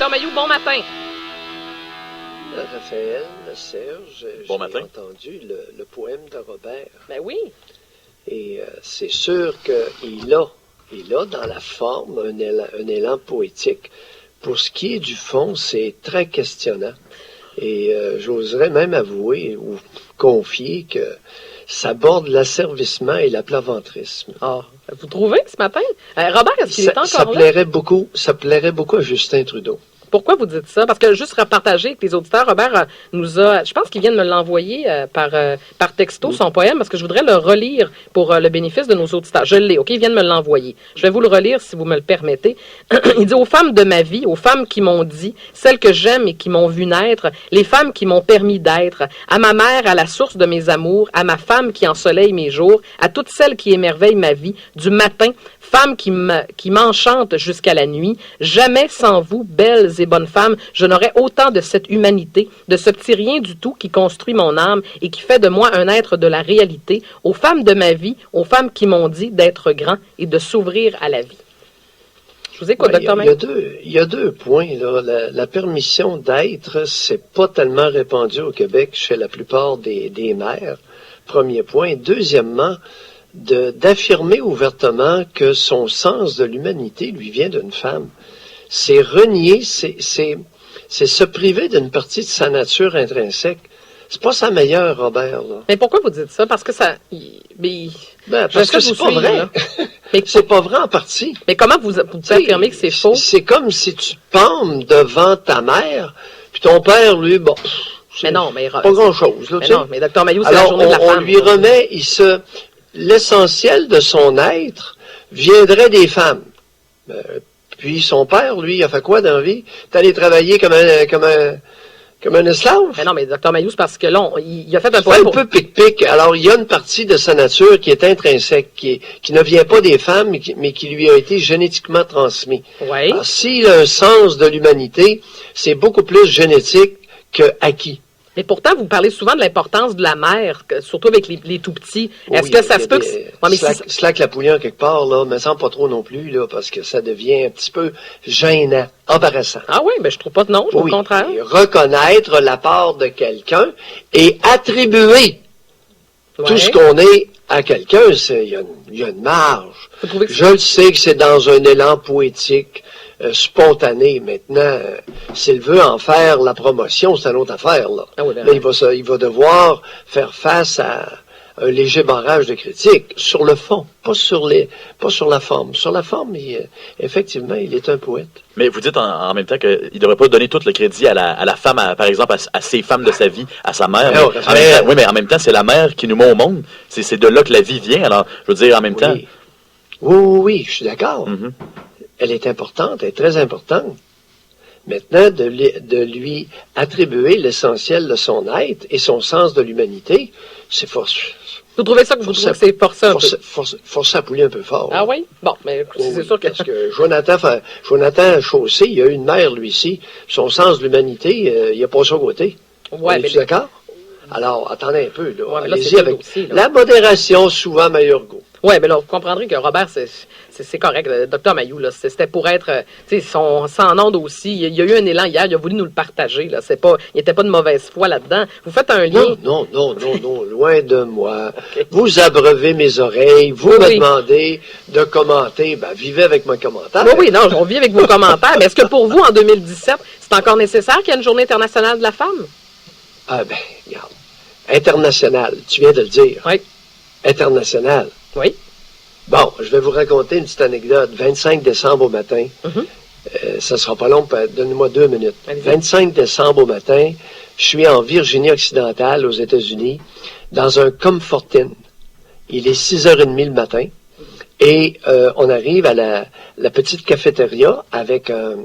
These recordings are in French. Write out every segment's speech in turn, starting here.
Docteur Mailloux, bon matin. Raphaël, Serge, Bon j'ai matin. entendu le poème de Robert. Ben oui. Et c'est sûr qu'il a dans la forme un élan poétique. Pour ce qui est du fond, c'est très questionnant. Et j'oserais même avouer ou confier que ça borde l'asservissement et l'aplaventrisme. Ah, vous trouvez ce matin? Robert, est-ce qu'il est encore Ça là? ça plairait beaucoup à Justin Trudeau. Pourquoi vous dites ça? Parce que juste repartager avec les auditeurs, Robert nous a... Je pense qu'il vient de me l'envoyer par texto, son poème, parce que je voudrais le relire pour le bénéfice de nos auditeurs. Je l'ai, OK? Il vient de me l'envoyer. Je vais vous le relire si vous me le permettez. Il dit « Aux femmes de ma vie, aux femmes qui m'ont dit, celles que j'aime et qui m'ont vu naître, les femmes qui m'ont permis d'être, à ma mère, à la source de mes amours, à ma femme qui ensoleille mes jours, à toutes celles qui émerveillent ma vie, du matin, femmes qui m'enchantent jusqu'à la nuit, jamais sans vous, belles et bonnes femmes, je n'aurais autant de cette humanité, de ce petit rien du tout qui construit mon âme et qui fait de moi un être de la réalité, aux femmes de ma vie, aux femmes qui m'ont dit d'être grand et de s'ouvrir à la vie. » Je vous écoute, Dr. Mailloux. Il y a deux points, là. La permission d'être, c'est pas tellement répandu au Québec chez la plupart des mères. Premier point. Deuxièmement, d'affirmer ouvertement que son sens de l'humanité lui vient d'une femme. C'est renier, c'est se priver d'une partie de sa nature intrinsèque. C'est pas sa meilleure, Robert, là. Mais pourquoi vous dites ça? Parce que ça... Parce que c'est pas vrai. C'est pas vrai en partie. Mais comment vous pouvez affirmer que c'est faux? C'est comme si tu pâmes devant ta mère, puis ton père, lui, bon... Mais non, mais... Pas grand-chose, là, Mais tu sais. non, mais Dr. Mailloux, c'est la journée de la femme. On lui remet, l'essentiel de son être viendrait des femmes. Puis son père, lui, il a fait quoi dans la vie? T'es allé travailler comme un esclave? Mais non, mais Dr. Mailloux, c'est parce que là, il a fait un C'est poème un peu pic-pic. Alors, il y a une partie de sa nature qui est intrinsèque, qui ne vient pas des femmes, mais qui lui a été génétiquement transmis. Oui. Alors, s'il a un sens de l'humanité, c'est beaucoup plus génétique que acquis. Mais pourtant, vous parlez souvent de l'importance de la mère, surtout avec les tout-petits. Est-ce que ça se peut que... Slack la poulion quelque part, là, me semble pas trop non plus, là, parce que ça devient un petit peu gênant, embarrassant. Ah oui, ben je trouve pas de non, au contraire. Et reconnaître la part de quelqu'un et attribuer tout ce qu'on est à quelqu'un, il y a une marge. Je le sais que c'est dans un élan poétique, spontané. Maintenant, s'il veut en faire la promotion, c'est une autre affaire, là. Ah oui, ben là, il va devoir faire face à un léger barrage de critiques sur le fond, pas sur la forme. Sur la forme, effectivement, il est un poète. Mais vous dites en même temps qu'il ne devrait pas donner tout le crédit à la femme, par exemple, à ses femmes de sa vie, à sa mère. Mais en même temps, c'est la mère qui nous met au monde. C'est de là que la vie vient. Alors, je veux dire, en même temps... Oui, je suis d'accord. Mm-hmm. Elle est importante, elle est très importante. Maintenant, de lui attribuer l'essentiel de son être et son sens de l'humanité, c'est force. Vous trouvez ça que c'est forcé un peu? Force à pouler un peu fort. Ah oui? Bon, mais c'est sûr que... Parce que Jonathan Chaussé, il a une mère, lui ici. Son sens de l'humanité, il a pas ça au côté. Ouais, es-tu d'accord? Alors, attendez un peu, là. Ouais, Allez-y avec dossier, la modération, souvent meilleur goût. Oui, mais là, vous comprendrez que Robert, c'est correct. Le docteur Mailloux, là, c'était pour être, tu sais, sans onde aussi. Il y a eu un élan hier, il a voulu nous le partager, là. Il n'était pas de mauvaise foi là-dedans. Vous faites un lien. Non, loin de moi. Okay. Vous abreuvez mes oreilles, vous me demandez de commenter. Ben, vivez avec mon commentaire. Oui, non, on vit avec vos commentaires. Mais est-ce que pour vous, en 2017, c'est encore nécessaire qu'il y ait une journée internationale de la femme? Ah, ben, regarde. Internationale, tu viens de le dire. Oui. Internationale. Oui. Bon, je vais vous raconter une petite anecdote. 25 décembre au matin, ça sera pas long, donnez-moi 2 minutes. Allez-y. 25 décembre au matin, je suis en Virginie-Occidentale, aux États-Unis, dans un Comfort Inn. Il est 6h30 le matin, et on arrive à la petite cafétéria avec un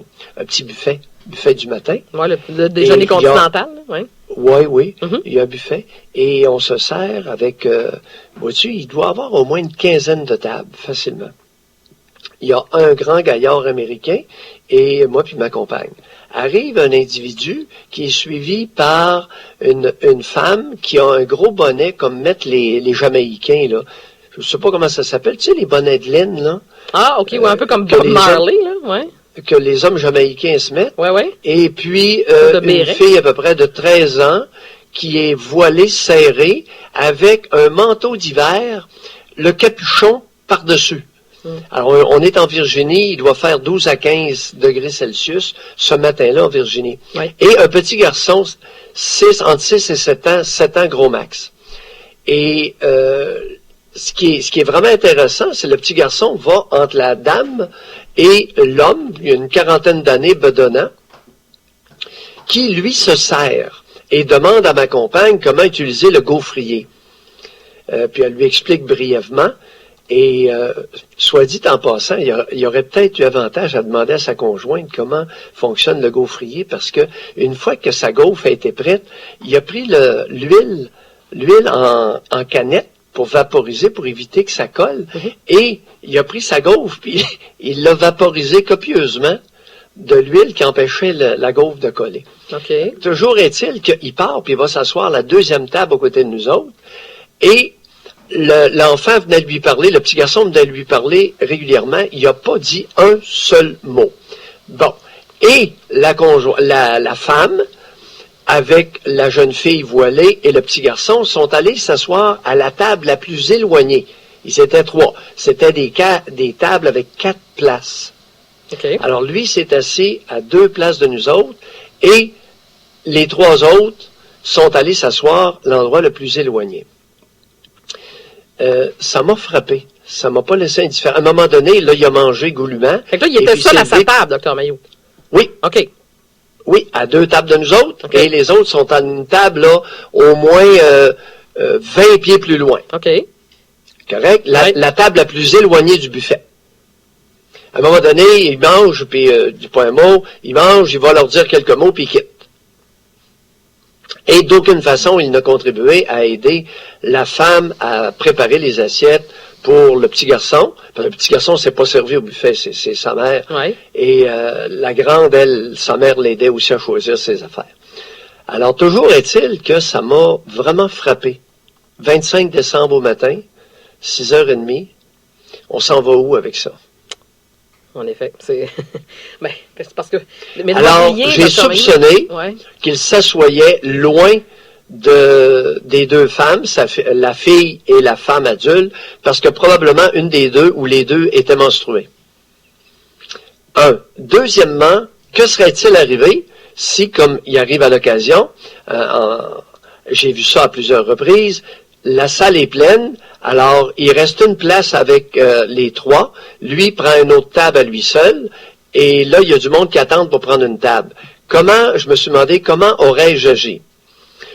petit buffet du matin. Oui, le déjeuner continental, oui. Oui, il y a un buffet. Et on se sert avec, vois-tu, il doit y avoir au moins une quinzaine de tables, facilement. Il y a un grand gaillard américain et moi puis ma compagne. Arrive un individu qui est suivi par une femme qui a un gros bonnet comme mettent les Jamaïcains, là. Je sais pas comment ça s'appelle, tu sais, les bonnets de laine, là. Ah, OK, un peu comme Bob Marley, là, ouais. que les hommes jamaïcains se mettent. Ouais. Et puis, De une béret. fille à peu près de 13 ans qui est voilée, serrée, avec un manteau d'hiver, le capuchon par-dessus. Alors, on est en Virginie, il doit faire 12 à 15 degrés Celsius ce matin-là en Virginie. Ouais. Et un petit garçon, entre 6 et 7 ans gros max. Et ce qui est vraiment intéressant, c'est le petit garçon va entre la dame et l'homme, il y a une quarantaine d'années bedonnant, qui lui se sert et demande à ma compagne comment utiliser le gaufrier. Puis elle lui explique brièvement. Et soit dit en passant, il y aurait peut-être eu avantage à demander à sa conjointe comment fonctionne le gaufrier, parce que une fois que sa gaufre a été prête, il a pris l'huile en canette pour vaporiser, pour éviter que ça colle, et il a pris sa gaufre, puis il l'a vaporisé copieusement de l'huile qui empêchait la gaufre de coller. OK. Toujours est-il qu'il part, puis il va s'asseoir à la deuxième table à côté de nous autres, et l'enfant venait lui parler, le petit garçon venait lui parler régulièrement, il n'a pas dit un seul mot. Bon. Et la femme, avec la jeune fille voilée et le petit garçon, sont allés s'asseoir à la table la plus éloignée. Ils étaient 3. C'était des tables avec 4 places. OK. Alors lui s'est assis à 2 places de nous autres, et les 3 autres sont allés s'asseoir à l'endroit le plus éloigné. Ça m'a frappé. Ça m'a pas laissé indifférent. À un moment donné, là, il a mangé goulûment. Fait que là, il était seul à sa table, Dr. Mailloux. Oui. OK. Oui, à 2 tables de nous autres. Okay. Et les autres sont à une table, là, au moins 20 pieds plus loin. OK. Correct? La table la plus éloignée du buffet. À un moment donné, il mange, puis du point mot, il mange, il va leur dire quelques mots, puis il quitte. Et d'aucune façon, il n'a contribué à aider la femme à préparer les assiettes pour le petit garçon. Parce que le petit garçon ne s'est pas servi au buffet, c'est sa mère. Ouais. Et la grande, elle, sa mère l'aidait aussi à choisir ses affaires. Alors, toujours est-il que ça m'a vraiment frappé. 25 décembre au matin, 6h30, on s'en va où avec ça? En effet, c'est parce que... Mais alors, j'ai soupçonné qu'il s'assoyait loin des 2 femmes, la fille et la femme adulte, parce que probablement une des 2 ou les 2 étaient menstruées. Deuxièmement, que serait-il arrivé si, comme il arrive à l'occasion, j'ai vu ça à plusieurs reprises, la salle est pleine, alors il reste une place avec les 3, lui prend une autre table à lui seul, et là, il y a du monde qui attend pour prendre une table. Je me suis demandé, comment aurais-je agi?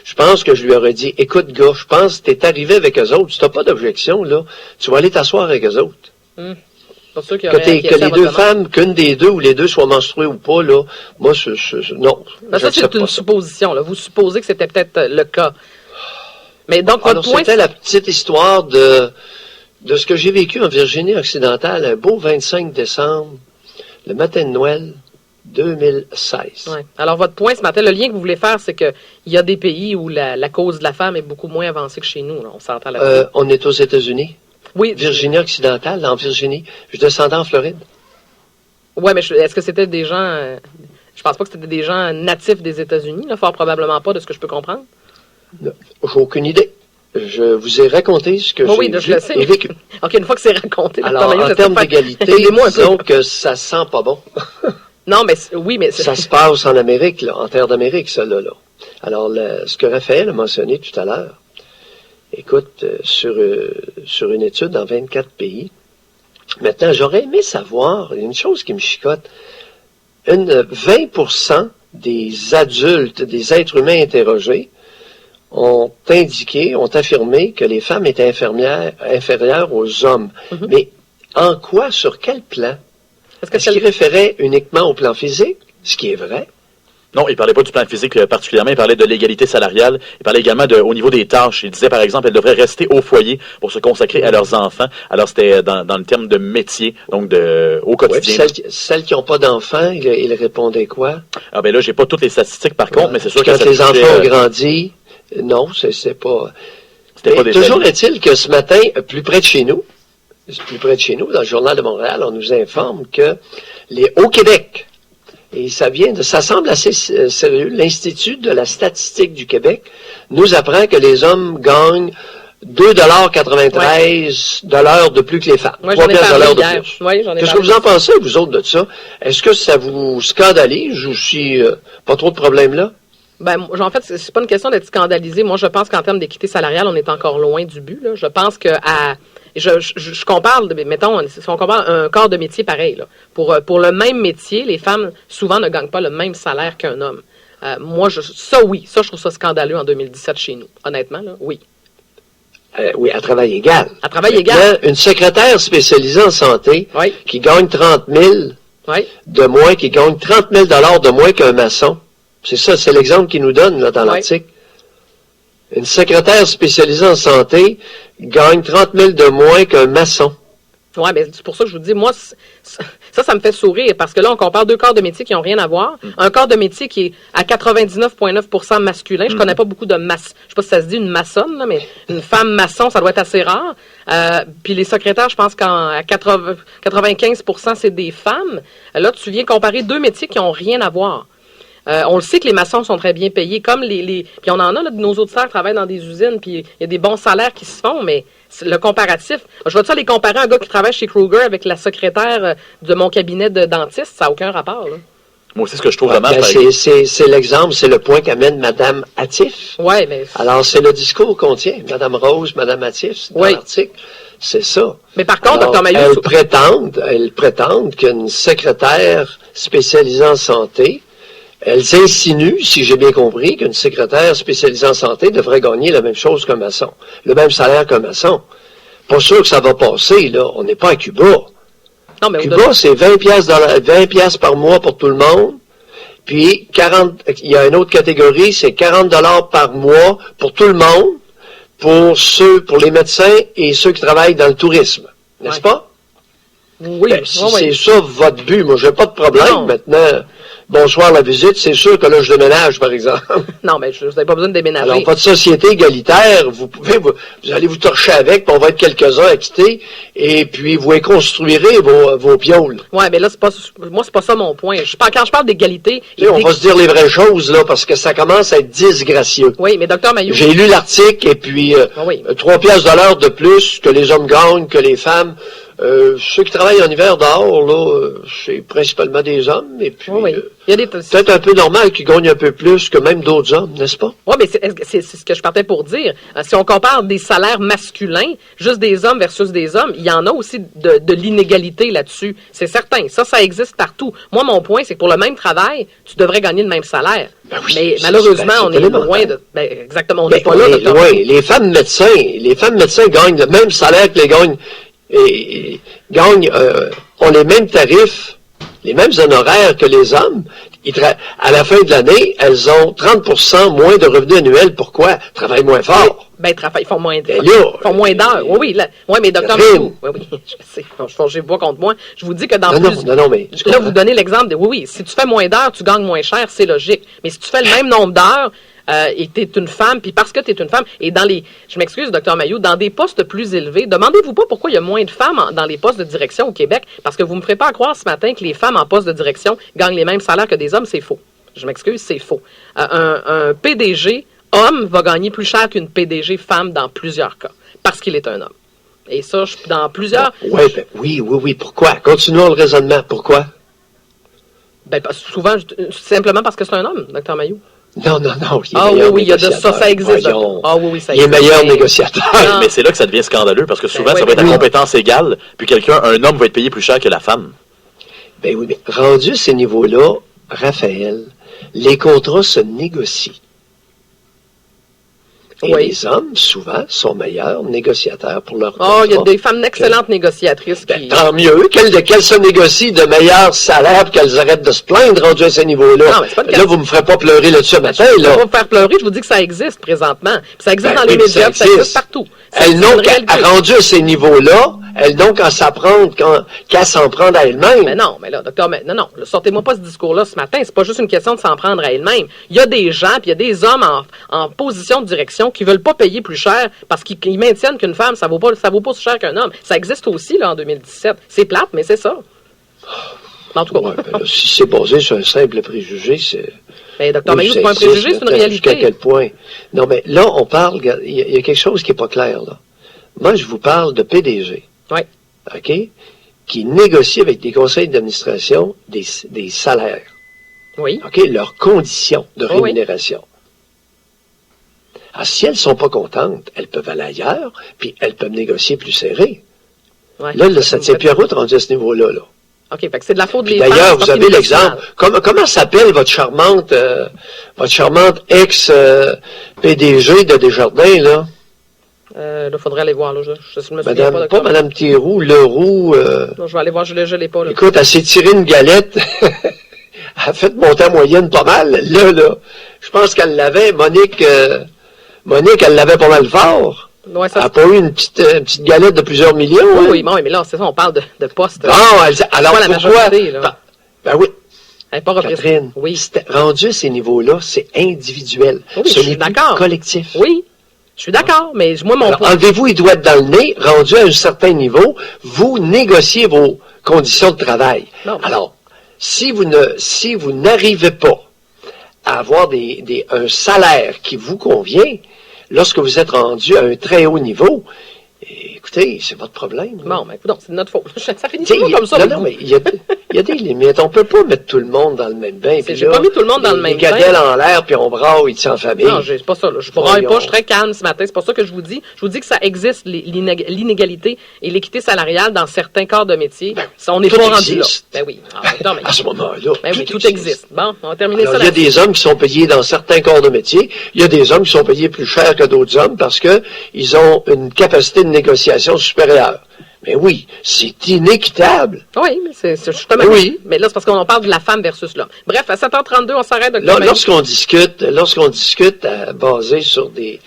Je pense que je lui aurais dit, écoute gars, je pense que tu es arrivé avec eux autres, tu n'as pas d'objection, là, tu vas aller t'asseoir avec eux autres. Pour ceux qui que les 2 femmes, qu'une des 2 ou les 2 soient menstruées ou pas, là, moi, non. Ça, c'est une supposition, là. Vous supposez que c'était peut-être le cas. Mais donc, votre point... C'était la petite histoire de ce que j'ai vécu en Virginie occidentale, un beau 25 décembre, le matin de Noël 2016. Ouais. Alors, votre point ce matin, le lien que vous voulez faire, c'est qu'il y a des pays où la cause de la femme est beaucoup moins avancée que chez nous. Là. On s'entend là-dessus. On est aux États-Unis. Oui. Virginie occidentale, en Virginie. Je descendais en Floride. Oui, mais est-ce que c'était des gens... je pense pas que c'était des gens natifs des États-Unis, là, fort probablement pas, de ce que je peux comprendre. J'ai aucune idée. Je vous ai raconté ce que j'ai vu et vécu. OK, une fois que c'est raconté... Alors, en termes d'égalité, disons que ça sent pas bon. Non, mais oui, mais... Ça se passe en Amérique, là, en terre d'Amérique, ça, là. Alors, ce que Raphaël a mentionné tout à l'heure, écoute, sur une étude dans 24 pays, maintenant, j'aurais aimé savoir, il y a une chose qui me chicote, 20% des adultes, des êtres humains interrogés, ont affirmé que les femmes étaient inférieures aux hommes. Mm-hmm. Mais en quoi, sur quel plan? Est-ce qu'il référait uniquement au plan physique, ce qui est vrai? Non, il ne parlait pas du plan physique particulièrement, il parlait de l'égalité salariale, il parlait également au niveau des tâches. Il disait, par exemple, elles devraient rester au foyer pour se consacrer à leurs enfants. Alors, c'était dans le terme de métier, donc au quotidien. Oui, celles qui n'ont pas d'enfants, il répondait quoi? Ah ben là, j'ai pas toutes les statistiques par contre, mais c'est sûr que quand les enfants ont grandi, non, c'est pas... Toujours est-il que ce matin, plus près de chez nous, dans le Journal de Montréal, on nous informe que Au Québec, et ça semble assez sérieux, l'Institut de la statistique du Québec nous apprend que les hommes gagnent 2,93 $ de l'heure de plus que les femmes. Moi, j'en ai parlé hier. Oui, j'en ai Qu'est-ce que vous en pensez, vous autres, de ça? Est-ce que ça vous scandalise ou si pas trop de problèmes là? Ben, en fait, c'est pas une question d'être scandalisé. Moi, je pense qu'en termes d'équité salariale, on est encore loin du but, là. Je pense que je compare, mettons, si on compare un corps de métier pareil, là. Pour le même métier, les femmes, souvent, ne gagnent pas le même salaire qu'un homme. Moi, je trouve ça scandaleux en 2017 chez nous. Honnêtement, là, oui. Oui, à travail égal. À travail égal. Une secrétaire spécialisée en santé qui gagne 30 000 de moins, qui gagne 30 000 $ de moins qu'un maçon. C'est ça, c'est l'exemple qu'il nous donne là, dans l'article. Une secrétaire spécialisée en santé gagne 30 000 de moins qu'un maçon. Oui, mais c'est pour ça que je vous dis, moi, ça me fait sourire, parce que là, on compare deux corps de métier qui n'ont rien à voir. Un corps de métier qui est à 99,9% masculin. Je connais pas beaucoup de je sais pas si ça se dit une maçonne, là, mais une femme maçon, ça doit être assez rare. Puis les secrétaires, je pense qu'à 95%, c'est des femmes. Là, tu viens comparer deux métiers qui n'ont rien à voir. On le sait que les maçons sont très bien payés, comme puis on en a, là, de nos auditeurs qui travaillent dans des usines, puis il y a des bons salaires qui se font, mais le comparatif, je vais-tu aller comparer un gars qui travaille chez Kruger avec la secrétaire de mon cabinet de dentiste, ça n'a aucun rapport, là. Moi aussi, ce que je trouve dommage, c'est l'exemple, c'est le point qu'amène Mme Attif. Oui, mais... Alors, c'est le discours qu'on tient. Mme Rose, Mme Attif, dans l'article, c'est ça. Mais par contre, Dr. Mailloux... Elles prétendent qu'une secrétaire spécialisée en santé, elles insinuent, si j'ai bien compris, qu'une secrétaire spécialisée en santé devrait gagner la même chose qu'un maçon, le même salaire qu'un maçon. Pas sûr que ça va passer, là. On n'est pas à Cuba. Non, mais Cuba, c'est 20 piastres par mois pour tout le monde. Puis, il y a une autre catégorie, c'est 40 $ par mois pour tout le monde, pour les médecins et ceux qui travaillent dans le tourisme. N'est-ce pas? Oui. Si c'est ça votre but, moi, j'ai pas de problème maintenant. Bonsoir la visite, c'est sûr que là, je déménage, par exemple. Non, mais vous n'avez pas besoin de déménager. Alors, votre société égalitaire, vous allez vous torcher avec, puis on va être quelques-uns à quitter, et puis vous reconstruirez vos pioles. Oui, mais là, c'est pas ça mon point. Quand je parle d'égalité... On va se dire les vraies choses, là, parce que ça commence à être disgracieux. Oui, mais Dr. Mailloux... J'ai lu l'article, et puis 3 piastres de l'heure de plus que les hommes gagnent, que les femmes... ceux qui travaillent en hiver dehors, là, c'est principalement des hommes, et puis il y a peut-être un peu normal qu'ils gagnent un peu plus que même d'autres hommes, n'est-ce pas? Oui, mais c'est ce que je partais pour dire. Si on compare des salaires masculins, juste des hommes versus des hommes, il y en a aussi de l'inégalité là-dessus. C'est certain. Ça existe partout. Moi, mon point, c'est que pour le même travail, tu devrais gagner le même salaire. Ben oui, mais malheureusement, on est loin de... exactement, on n'est pas là. Loin. Les femmes médecins gagnent le même salaire que les gagnent... et ont les mêmes tarifs, les mêmes honoraires que les hommes. À la fin de l'année, elles ont 30% moins de revenus annuels. Pourquoi? Ils travaillent moins fort. Ils font moins d'heures. Oui, mais docteur... Oui, je sais. Je ne pas contre moi. Je vous dis que dans mais là, vous donnez l'exemple de... Oui, si tu fais moins d'heures, tu gagnes moins cher, c'est logique. Mais si tu fais le même nombre d'heures... et tu es une femme, puis parce que tu es une femme, et je m'excuse, Dr. Mailloux, dans des postes plus élevés, demandez-vous pas pourquoi il y a moins de femmes dans les postes de direction au Québec, parce que vous me ferez pas croire ce matin que les femmes en poste de direction gagnent les mêmes salaires que des hommes, c'est faux. Je m'excuse, c'est faux. Un PDG homme va gagner plus cher qu'une PDG femme dans plusieurs cas, parce qu'il est un homme. Et ça, dans plusieurs... Oui, pourquoi? Continuons le raisonnement, pourquoi? Souvent, simplement parce que c'est un homme, Dr. Mailloux. Non. Il y a de ça existe. Ça existe. Il est meilleur négociateur. Mais c'est là que ça devient scandaleux, parce que souvent, ça va être à compétence égale, puis un homme va être payé plus cher que la femme. Ben oui, mais rendu à ces niveaux-là, Raphaël, les contrats se négocient. Et les hommes, souvent, sont meilleurs négociateurs pour leur contrat. Il y a des femmes excellentes négociatrices qui... Tant mieux qu'elles se négocient de meilleurs salaires et qu'elles arrêtent de se plaindre rendues à ce niveau-là. Là, vous ne me ferez pas pleurer là-dessus matin. Je ne vais pas vous faire pleurer, je vous dis que ça existe présentement. Puis ça existe dans les médias, ça existe partout. Elles n'ont rendu à ces niveaux-là, elles n'ont qu'à s'en prendre à elles-mêmes. Mais non, mais là, docteur, non, sortez-moi pas ce discours-là ce matin. C'est pas juste une question de s'en prendre à elles-mêmes. Il y a des gens, puis il y a des hommes en position de direction qui veulent pas payer plus cher parce qu'ils maintiennent qu'une femme, ça vaut pas aussi cher qu'un homme. Ça existe aussi, là, en 2017. C'est plate, mais c'est ça. En tout cas. Ouais, ben là, si c'est basé sur un simple préjugé, c'est... Mais Dr. Oui, Mailloux, c'est pas un préjugé, c'est une réalité. Jusqu'à quel point? Non, mais là, on parle, il y a quelque chose qui n'est pas clair, là. Moi, je vous parle de PDG. Oui. OK? Qui négocie avec des conseils d'administration des salaires. Oui. OK? Leurs conditions de rémunération. Alors, si elles ne sont pas contentes, elles peuvent aller ailleurs, puis elles peuvent négocier plus serré. Ouais. Là, ça tient plus à route rendu à ce niveau-là, là. OK, fait que c'est de la faute des D'ailleurs, femmes, vous parce avez qu'ils l'exemple. Comment s'appelle votre charmante ex-PDG de Desjardins, là? Là, faudrait aller voir, là. Je me souviens Madame, pas pas Madame Thiroux, Leroux. Non, je vais aller voir, je l'ai pas, là. Écoute, elle s'est tirée une galette. Elle a fait monter à moyenne pas mal. Là. Je pense qu'elle l'avait. Monique, elle l'avait pas mal fort. Ouais, ça, elle n'a pas eu une petite galette de plusieurs millions. oui, hein? oui, bon, mais là, c'est ça, on parle de postes. Bon, alors pas la pourquoi? majorité, là. Ben oui. Elle n'est pas représentée. Catherine, Oui. rendu à ces niveaux-là, c'est individuel. Oui, Ce je suis n'est plus d'accord. collectif. Oui, je suis d'accord, mais moi, mon Alors, point... enlevez-vous les doigts dans le nez, rendu à un certain niveau, vous négociez vos conditions de travail. Non. Alors, si vous n'arrivez pas à avoir un salaire qui vous convient, lorsque vous êtes rendu à un très haut niveau, écoutez, c'est votre problème. Bon, ben, écoute, c'est de notre faute. Ça finit T'sais, toujours comme ça. Non, mais il y a des limites. On ne peut pas mettre tout le monde dans le même bain. J'ai pas mis tout le monde dans le même bain. Les gadelles en l'air, puis on braille ici en famille. Non, c'est pas ça. Là. Je braille pas, je suis très calme ce matin. C'est pas ça que je vous dis. Je vous dis que ça existe, l'inégalité et l'équité salariale dans certains corps de métier. Ben, On n'est tout pas rendu là. existe. Ben oui. Mais... À ce moment-là, ben oui, tout existe. Bon, on va terminer Alors, ça il y a là-dessus. des hommes qui sont payés dans certains corps de métier. Il y a des hommes qui sont payés plus cher que d'autres hommes parce qu'ils ont une capacité de négociation supérieure. Mais oui, c'est inéquitable. Oui, mais c'est justement. Oui. Mais là, c'est parce qu'on parle de la femme versus l'homme. Bref, à 7h32, on s'arrête de Là, lorsqu'on discute basé sur des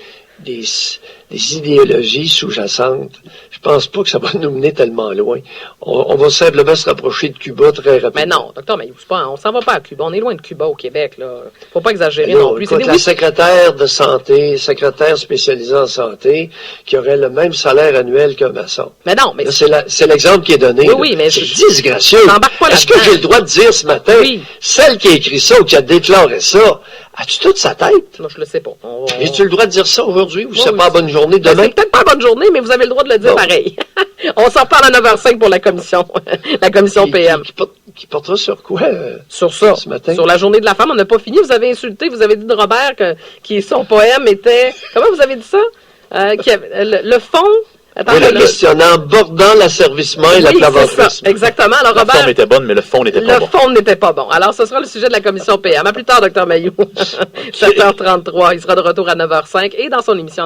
idéologies sous-jacentes, je pense pas que ça va nous mener tellement loin. On va simplement se rapprocher de Cuba très rapidement. Mais non, docteur, mais on s'en va pas à Cuba. On est loin de Cuba au Québec, là. Faut pas exagérer Non, non plus. écoute, la secrétaire de santé, secrétaire spécialisée en santé, qui aurait le même salaire annuel qu'un maçon. Mais non, mais... Là, c'est l'exemple qui est donné. Oui, là. oui, mais c'est disgracieux. j'embarque pas Est-ce que là-dedans. j'ai le droit de dire ce matin, Oui. celle qui a écrit ça ou qui a déclaré ça, as-tu toute sa tête? Non, je le sais pas. As-tu le droit de dire ça aujourd'hui ou c'est oui, pas la bonne journée demain? C'est peut-être pas bonne journée, mais vous avez le droit de le dire Bon. pareil. On s'en parle à 9h05 pour la commission PM. Qui portera sur quoi? Sur ça, ce matin? sur la journée de la femme, on n'a pas fini. Vous avez insulté, vous avez dit de Robert que son poème était... Comment vous avez dit ça? Le fond... Attends, Oui, le questionnant bordant l'asservissement et oui, c'est l'aplaventrisme. ça, exactement. Alors, La Robert, forme était bonne, mais le fond n'était pas le bon. fond n'était pas bon. Alors, ce sera le sujet de la commission PM. À plus tard, Dr. Mailloux. 7h33. Il sera de retour à 9h05 et dans son émission